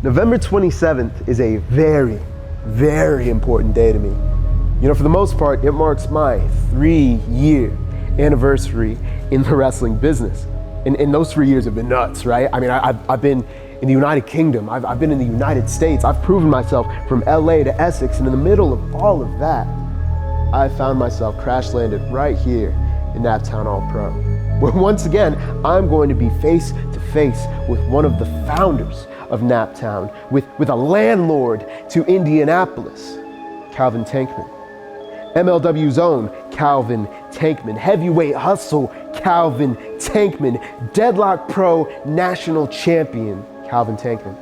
November 27th is a very, very important day to me. You know, for the most part, it marks my 3-year anniversary in the wrestling business. And those 3 years have been nuts, right? I mean, I've been in the United Kingdom, I've been in the United States, I've proven myself from LA to Essex, and in the middle of all of that, I found myself crash landed right here in Naptown All-Pro, where once again, I'm going to be face to face with one of the founders of Naptown, with a landlord to Indianapolis, Calvin Tankman. MLW's own Calvin Tankman, heavyweight hustle Calvin Tankman, Deadlock Pro national champion Calvin Tankman.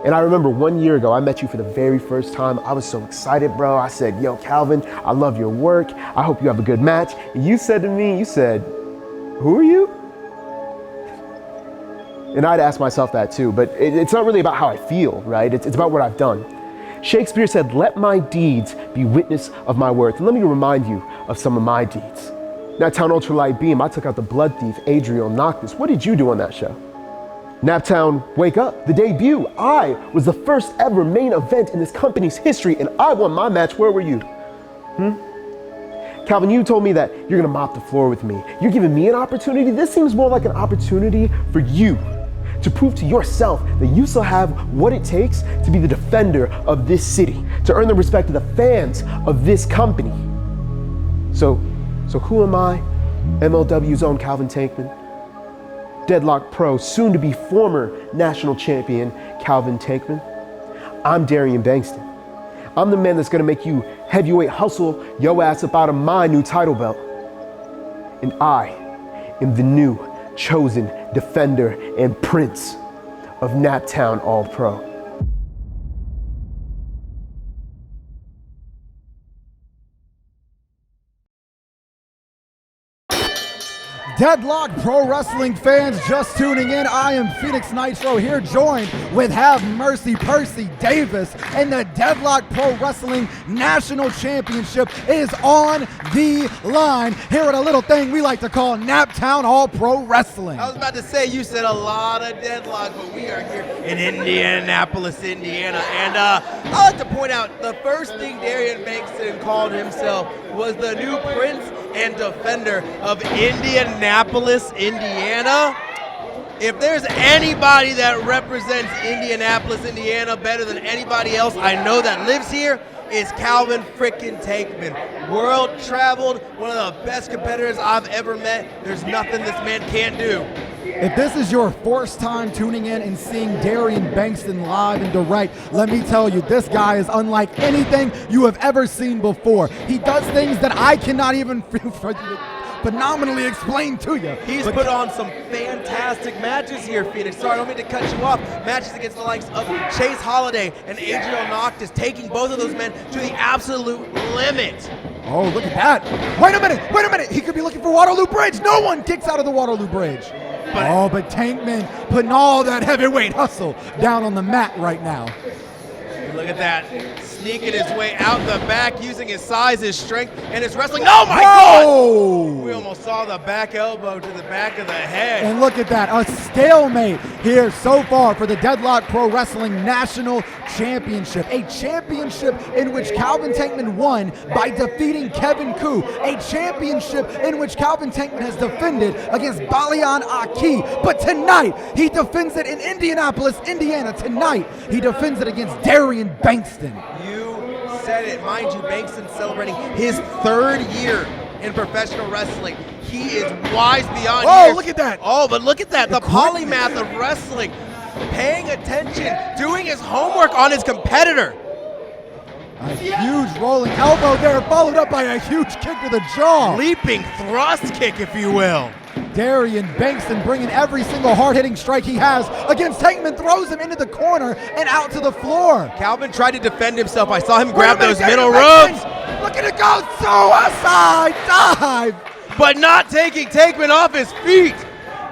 And I remember 1 year ago, I met you for the very first time. I was so excited, bro. I said, yo, Calvin, I love your work. I hope you have a good match. And you said to me, you said, who are you? And I'd ask myself that too, but it's not really about how I feel, right? It's about what I've done. Shakespeare said, let my deeds be witness of my worth. And let me remind you of some of my deeds. Naptown Ultralight Beam, I took out the blood thief, Adriel Noctis. What did you do on that show? Naptown Wake Up, the debut. I was the first ever main event in this company's history, and I won my match. Where were you? Calvin, you told me that you're gonna mop the floor with me. You're giving me an opportunity. This seems more like an opportunity for you to prove to yourself that you still have what it takes to be the defender of this city, to earn the respect of the fans of this company. So who am I? MLW's own Calvin Tankman, Deadlock Pro, soon to be former national champion Calvin Tankman. I'm Darian Bengston. I'm the man that's gonna make you heavyweight hustle yo ass up out of my new title belt. And I am the new chosen defender and prince of Naptown All-Pro. Deadlock Pro Wrestling fans just tuning in, I am Phoenix Nitro here, joined with Have Mercy Percy Davis, and the Deadlock Pro Wrestling National Championship is on the line here at a little thing we like to call Naptown All-Pro Wrestling. I was about to say, you said a lot of Deadlock, but we are here in Indianapolis, Indiana, and I like to point out the first thing Darian Bengston called himself was the new prince and defender of Indianapolis, Indiana. If there's anybody that represents Indianapolis, Indiana better than anybody else I know that lives here, is Calvin frickin' Tankman. World traveled, one of the best competitors I've ever met. There's nothing this man can't do. If this is your first time tuning in and seeing Darian Bengston live and direct, let me tell you, this guy is unlike anything you have ever seen before. He does things that I cannot even phenomenally explain to you. He's put on some fantastic matches here, Phoenix. Sorry, I don't mean to cut you off. Matches against the likes of Chase Holiday and Adriel Noctis, taking both of those men to the absolute limit. Oh, look at that. Wait a minute. He could be looking for Waterloo Bridge. No one kicks out of the Waterloo Bridge. But Tankman putting all that heavyweight hustle down on the mat right now. Look at that. Sneaking his way out the back, using his size, his strength, and his wrestling. Oh my God! We almost saw the back elbow to the back of the head. And look at that, a stalemate here so far for the Deadlock Pro Wrestling National Championship. A championship in which Calvin Tankman won by defeating Kevin Koo. A championship in which Calvin Tankman has defended against Balian Aki. But tonight, he defends it in Indianapolis, Indiana. Tonight, he defends it against Darian Bengston. You said it. Mind you, Bengston celebrating his 3rd year in professional wrestling. He is wise beyond years. Look at that. Oh, but look at that. The polymath of wrestling. Paying attention, doing his homework on his competitor. A huge rolling elbow there, followed up by a huge kick to the jaw. Leaping thrust kick, if you will. Darian Bengston bringing every single hard-hitting strike he has against Tankman, throws him into the corner and out to the floor. Calvin tried to defend himself. I saw him grab those middle ropes. Look at it go, suicide dive. But not taking Tankman off his feet.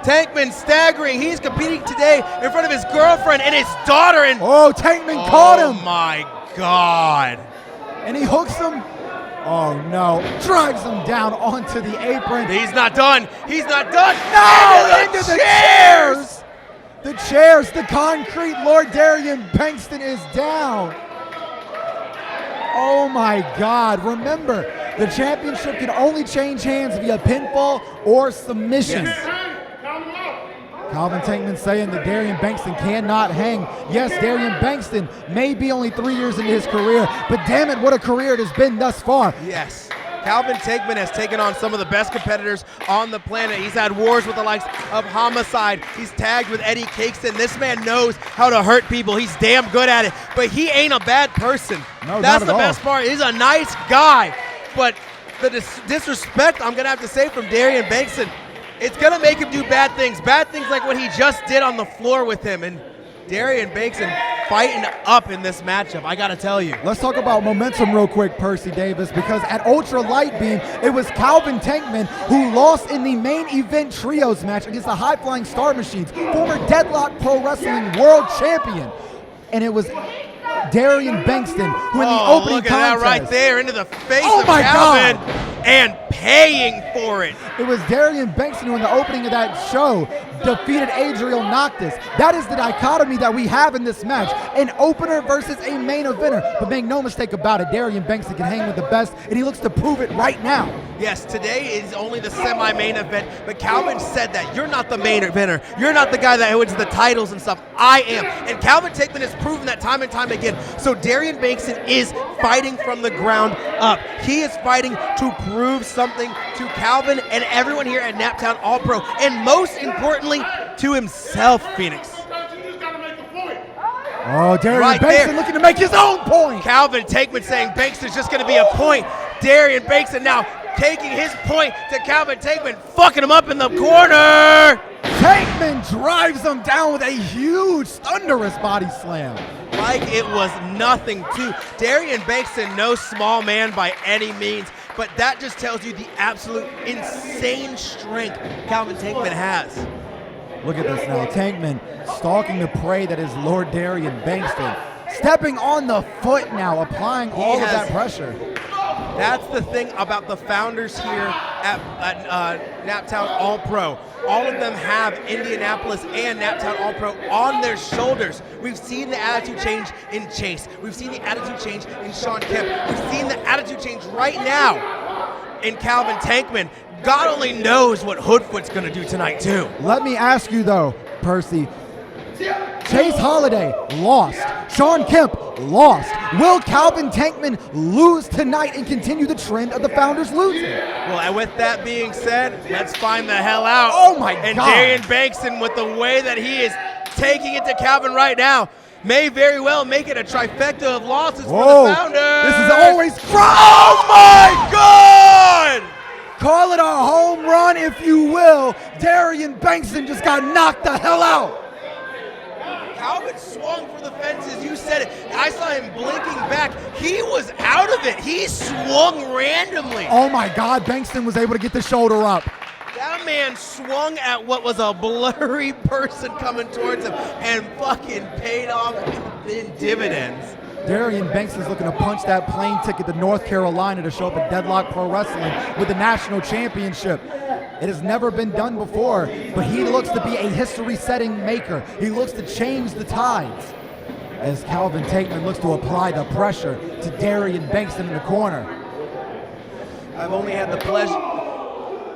Tankman staggering. He's competing today in front of his girlfriend and his daughter. And Tankman caught him. Oh my God. And he hooks him. Oh no, drives him down onto the apron. He's not done. He's not done. No, into the chairs. the chairs, the concrete. Lord Darian Bengston is down. Oh my God. Remember, the championship can only change hands via pinfall or submission. Yes. Calvin Tankman saying that Darian Bengston cannot hang. Yes, Darian Bengston may be only 3 years into his career, but damn it, what a career it has been thus far. Yes. Calvin Tankman has taken on some of the best competitors on the planet. He's had wars with the likes of Homicide. He's tagged with Eddie Kingston. This man knows how to hurt people. He's damn good at it, but he ain't a bad person. No, that's not the at best all. part. He's a nice guy, but the disrespect, I'm going to have to say, from Darian Bengston, it's going to make him do bad things like what he just did on the floor with him. And Darian Bengston fighting up in this matchup, I got to tell you. Let's talk about momentum real quick, Percy Davis, because at Ultra Light Beam, it was Calvin Tankman who lost in the main event trios match against the High Flying Star Machines, former Deadlock Pro Wrestling World Champion. And it was Darian Bengston who in the opening look at contest. that right there into the face Oh of my Calvin, God. and paying for it. It was Darian Bengston who in the opening of that show defeated Adriel Noctis. That is the dichotomy that we have in this match. An opener versus a main eventer. But make no mistake about it, Darian Bengston can hang with the best, and he looks to prove it right now. Yes, today is only the semi-main event, but Calvin said that you're not the main eventer. You're not the guy that wins the titles and stuff. I am. And Calvin Tankman has proven that time and time again. So Darian Bengston is fighting from the ground up. He is fighting to prove something to Calvin and everyone here at Naptown All-Pro, and most importantly, to himself, Phoenix. Oh, Darian Right Bengston there. looking to make his own point. Calvin Tankman saying Bengston's just going to be a point. Darian Bengston now taking his point to Calvin Tankman, fucking him up in the corner. Tankman drives him down with a huge, thunderous body slam. Like it was nothing to Darian Bengston, no small man by any means, but that just tells you the absolute insane strength Calvin Tankman has. Look at this now. Tankman stalking the prey that is Lord Darian Bengston. Stepping on the foot now, applying all of that pressure. That's the thing about the founders here at Naptown All-Pro. All of them have Indianapolis and Naptown All-Pro on their shoulders. We've seen the attitude change in Chase. We've seen the attitude change in Sean Kemp. We've seen the attitude change right now in Calvin Tankman. God only knows what Hoodfoot's going to do tonight, too. Let me ask you, though, Percy. Chase Holiday lost. Sean Kemp lost. Will Calvin Tankman lose tonight and continue the trend of the founders losing? Well, and with that being said, let's find the hell out. Oh, my and God. Darian Bengston, with the way that he is taking it to Calvin right now, may very well make it a trifecta of losses for the founders. This is always Oh, my God! Call it a home run if you will. Darian Bengston just got knocked the hell out. Calvin swung for the fences. You said it. I saw him blinking back. He was out of it. He swung randomly. Oh my God, Bengston was able to get the shoulder up. That man swung at what was a blurry person coming towards him and fucking paid off in dividends. Darian Bengston's looking to punch that plane ticket to North Carolina to show up at Deadlock Pro Wrestling with the national championship. It has never been done before, but he looks to be a history-setting maker. He looks to change the tides as Calvin Tankman looks to apply the pressure to Darian Bengston in the corner. I've only had the pleasure,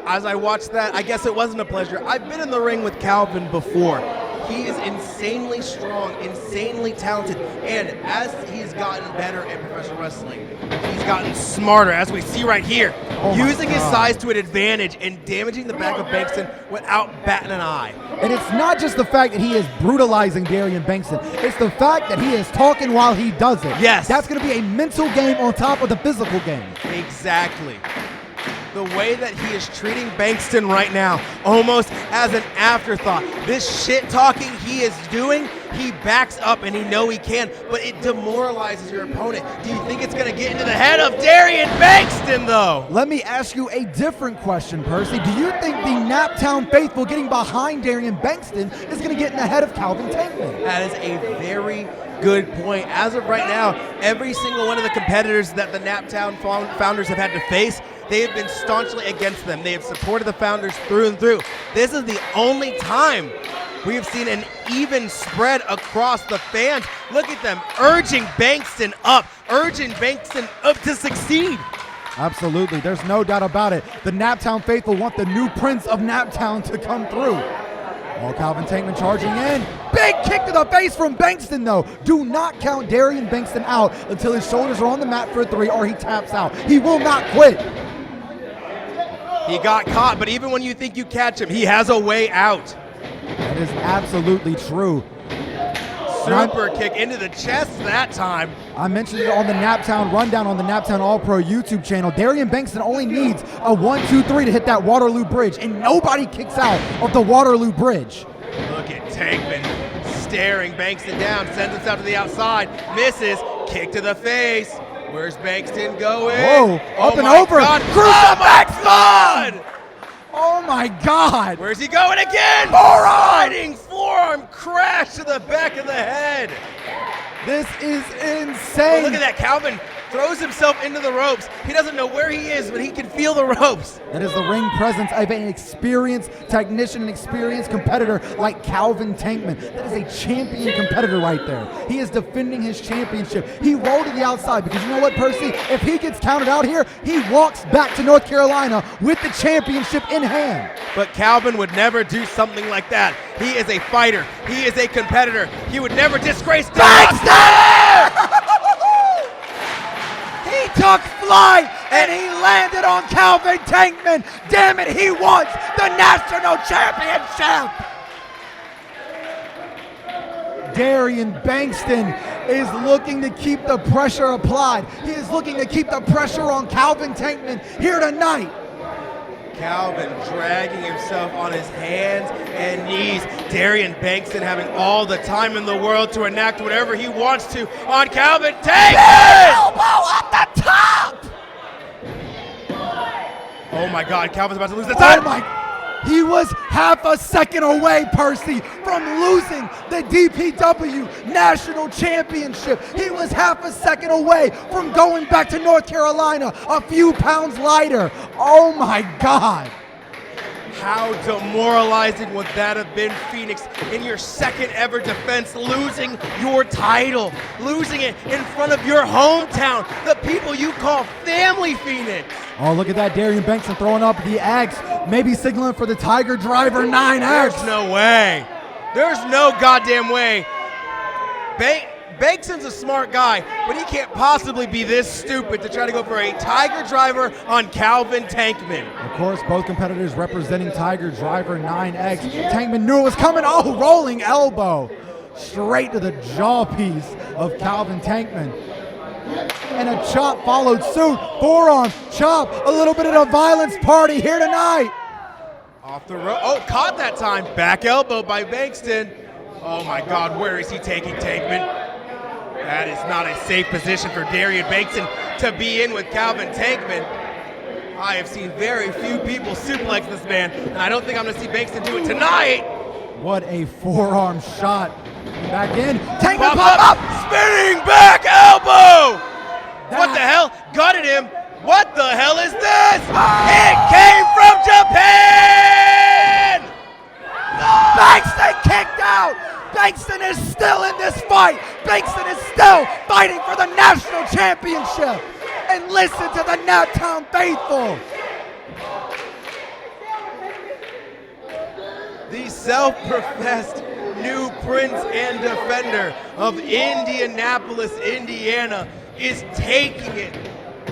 as I watched that, I guess it wasn't a pleasure. I've been in the ring with Calvin before. He is insanely strong, insanely talented, and as he's gotten better at professional wrestling, he's gotten smarter, as we see right here, using his size to an advantage and damaging the back of Bengston without batting an eye. And it's not just the fact that he is brutalizing Darian Bengston, it's the fact that he is talking while he does it. Yes. That's going to be a mental game on top of the physical game. Exactly. The way that he is treating Bengston right now, almost as an afterthought. This shit talking he is doing, he backs up and he knows he can, but it demoralizes your opponent. Do you think it's going to get into the head of Darian Bengston, though? Let me ask you a different question, Percy. Do you think the Naptown faithful getting behind Darian Bengston is going to get in the head of Calvin Tankman? That is a very good point. As of right now, every single one of the competitors that the Naptown founders have had to face, they have been staunchly against them. They have supported the founders through and through. This is the only time We have seen an even spread across the fans. Look at them urging Bengston up to succeed. Absolutely, there's no doubt about it. The Naptown faithful want the new Prince of Naptown to come through. Oh, Calvin Tankman charging in. Big kick to the face from Bengston, though. Do not count Darian Bengston out until his shoulders are on the mat for a 3 or he taps out. He will not quit. He got caught, but even when you think you catch him, he has a way out. That is absolutely true. Super kick into the chest that time. I mentioned it on the Naptown Rundown on the Naptown All-Pro YouTube channel. Darian Bengston only needs a 1-2-3 to hit that Waterloo Bridge, and nobody kicks out of the Waterloo Bridge. Look at Tankman staring Bengston down, sends us out to the outside, misses, kick to the face. Where's Bengston going? Whoa, up and over. Crucifix! Oh my God! Where's he going again? Sliding forearm crash to the back of the head. This is insane. Oh, look at that, Calvin throws himself into the ropes. He doesn't know where he is, but he can feel the ropes. That is the ring presence of an experienced technician, an experienced competitor like Calvin Tankman. That is a champion competitor right there. He is defending his championship. He rolled to the outside because you know what, Percy? If he gets counted out here, he walks back to North Carolina with the championship in hand. But Calvin would never do something like that. He is a fighter. He is a competitor. He would never disgrace Bengston! He took flight and he landed on Calvin Tankman. Damn it, he wants the national championship. Darian Bengston is looking to keep the pressure applied. He is looking to keep the pressure on Calvin Tankman here tonight. Calvin dragging himself on his hands and knees. Darian Bengston having all the time in the world to enact whatever he wants to on Calvin Tankman! Elbow up the top! Oh my God, Calvin's about to lose the title! Oh my, he was half a second away, Percy, from losing the DPW National Championship. He was half a second away from going back to North Carolina a few pounds lighter. Oh my God. How demoralizing would that have been, Phoenix, in your second ever defense, losing your title, losing it in front of your hometown, the people you call family, Phoenix. Oh, look at that, Darian Bengston throwing up the X, maybe signaling for the Tiger Driver 9X. There's no way. There's no goddamn way. Bengston's a smart guy, but he can't possibly be this stupid to try to go for a Tiger Driver on Calvin Tankman. Of course, both competitors representing Tiger Driver 9X. Tankman knew it was coming. Oh, rolling elbow. Straight to the jaw piece of Calvin Tankman. And a chop followed suit. Forearm, chop, a little bit of a violence party here tonight. Off the rope. Oh, caught that time. Back elbow by Bengston. Oh my God, where is he taking Tankman? That is not a safe position for Darian Bengston to be in with Calvin Tankman. I have seen very few people suplex this man, and I don't think I'm going to see Bengston do it tonight. What a forearm shot. Back in. Tankman pop up. Spinning back elbow. What the hell? Gutted him. What the hell is this? It came from Japan! Bengston kicked out. Bengston is still in this fight. Bengston is still fighting for the national championship. And listen to the Naptown faithful. The self-professed new prince and defender of Indianapolis, Indiana, is taking it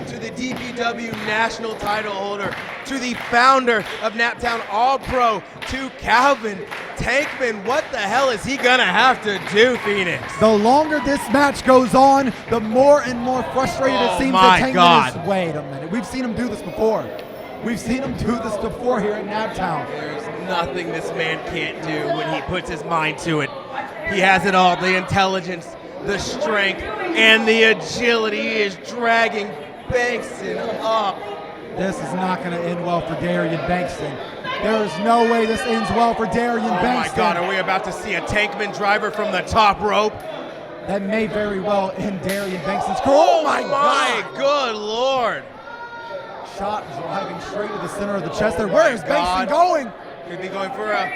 to the DPW national title holder, to the founder of Naptown All-Pro, to Calvin Tankman. What the hell is he gonna have to do, Phoenix? The longer this match goes on, the more and more frustrated it seems that Tankman is. Wait a minute, we've seen him do this before. We've seen him do this before here at Naptown. There's nothing this man can't do when he puts his mind to it. He has it all, the intelligence, the strength, and the agility. He is dragging Bengston up. This is not going to end well for Darian Bengston. There is no way this ends well for Darian Bengston. Oh my God, are we about to see a Tankman driver from the top rope? That may very well end Darian Bengston's career. Oh my God. Good Lord. Shot driving straight to the center of the chest there. Where is Bengston going? Could be going for a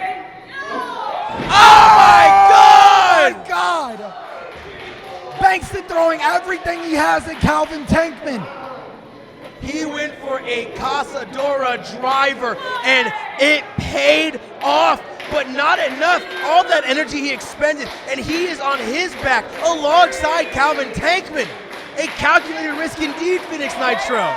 Oh my God! Bengston throwing everything he has at Calvin Tankman. He went for a Casadora driver, and it paid off, but not enough. All that energy he expended, and he is on his back alongside Calvin Tankman. A calculated risk indeed, Phoenix Nitro.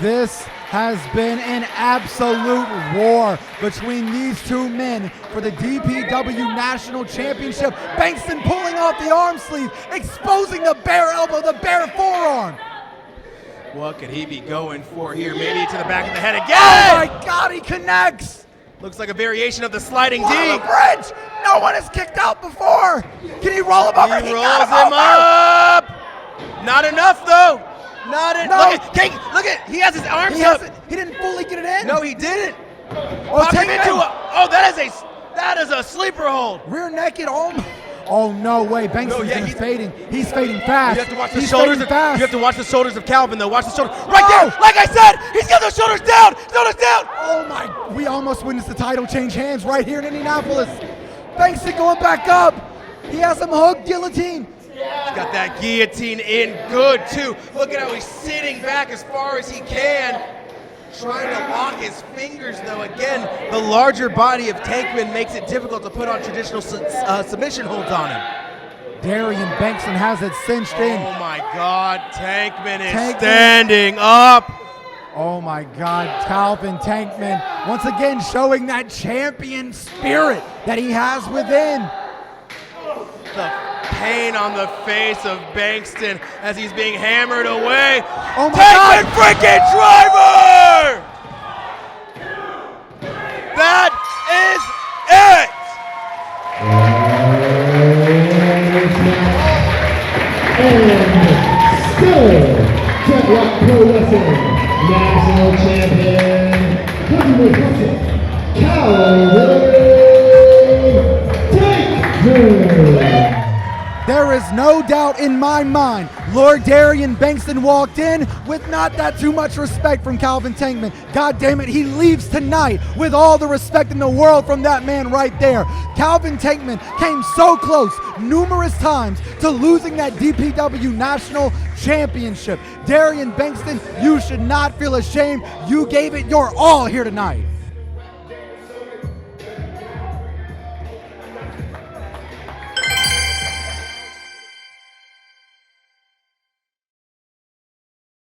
This has been an absolute war between these two men for the DPW National Championship. Bengston pulling off the arm sleeve, exposing the bare elbow, the bare forearm. What could he be going for here? Maybe to the back of the head again. Oh my God, he connects. Looks like a variation of the sliding D. On the bridge. No one has kicked out before. Can he roll him over? He rolls him up. Not enough though. Not enough. No. Look at, he has his arms up. He didn't fully get it in. No, he didn't. Oh, Pop him into that is a sleeper hold. Rear naked. Oh no way! Bengston's fading. He's fading fast. You have to watch the shoulders. You have to watch the shoulders of Calvin though. Watch the shoulders. Right there. Oh. Like I said, he's got those shoulders down. Shoulders down. Oh my! We almost witnessed the title change hands right here in Indianapolis. Bengston going back up. He has him hooked, guillotine. He's got that guillotine in good too. Look at how he's sitting back as far as he can. Trying to lock his fingers though. Again, the larger body of Tankman makes it difficult to put on traditional submission holds on him. Darian Bengston has it cinched in. Oh my God, Tankman is standing up. Oh my God, Calvin Tankman once again showing that champion spirit that he has within. The pain on the face of Bengston as he's being hammered away. Oh my Tankman God! freaking driver! That is it! And still, Deadlock Pro Wrestling National Champion, Heavyweight Wrestling, Calvin Tankman. There is no doubt in my mind, Lord Darian Bengston walked in with not that too much respect from Calvin Tankman. God damn it, he leaves tonight with all the respect in the world from that man right there. Calvin Tankman came so close numerous times to losing that DPW National Championship. Darian Bengston, you should not feel ashamed. You gave it your all here tonight.